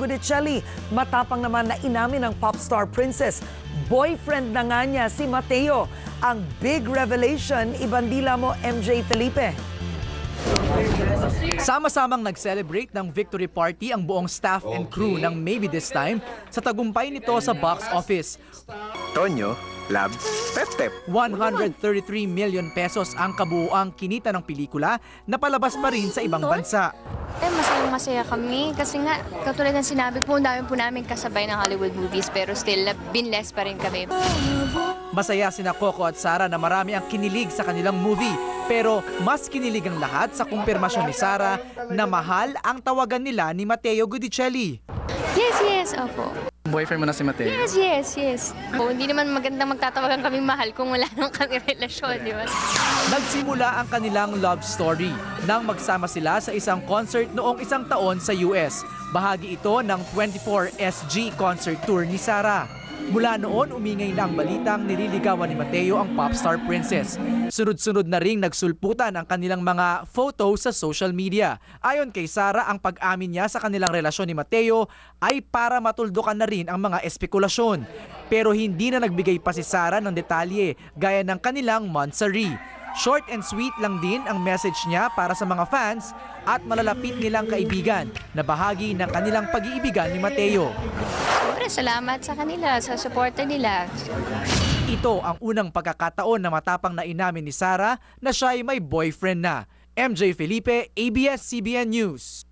Gudicelli. Matapang naman na inamin ng popstar princess. Boyfriend na nga niya si Mateo. Ang big revelation, ibandila mo MJ Felipe. Sama-samang nag-celebrate ng victory party ang buong staff and crew ng Maybe This Time sa tagumpay nito sa box office. Tonyo, Labs, Pep-Tep. 133 million pesos ang kabuuang kinita ng pelikula na palabas pa rin sa ibang bansa. Masayang-masaya kami kasi nga, katulad ng sinabi po, dami po namin kasabay ng Hollywood movies pero still, binless pa rin kami. Masaya sina Coco at Sara na marami ang kinilig sa kanilang movie. Pero mas kinilig ang lahat sa kumpirmasyon ni Sara na mahal ang tawagan nila ni Mateo Gudicelli. Yes, opo. Boyfriend mo na si Mateo? Yes. Hindi naman magandang magtatawagan kami mahal kung wala nang kami relasyon, di ba? Nagsimula ang kanilang love story nang magsama sila sa isang concert noong isang taon sa US. Bahagi ito ng 24SG concert tour ni Sara. Mula noon, umingay na ang balitang nililigawan ni Mateo ang popstar princess. Sunod-sunod na ring nagsulputan ang kanilang mga photo sa social media. Ayon kay Sara, ang pag-amin niya sa kanilang relasyon ni Mateo ay para matuldukan na rin ang mga espekulasyon. Pero hindi na nagbigay pa si Sara ng detalye gaya ng kanilang monthsary. Short and sweet lang din ang message niya para sa mga fans at malalapit nilang kaibigan na bahagi ng kanilang pag-iibigan ni Mateo. Siyempre, salamat sa kanila, sa suporta nila. Ito ang unang pagkakataon na matapang na inamin ni Sara na siya ay may boyfriend na. MJ Felipe, ABS-CBN News.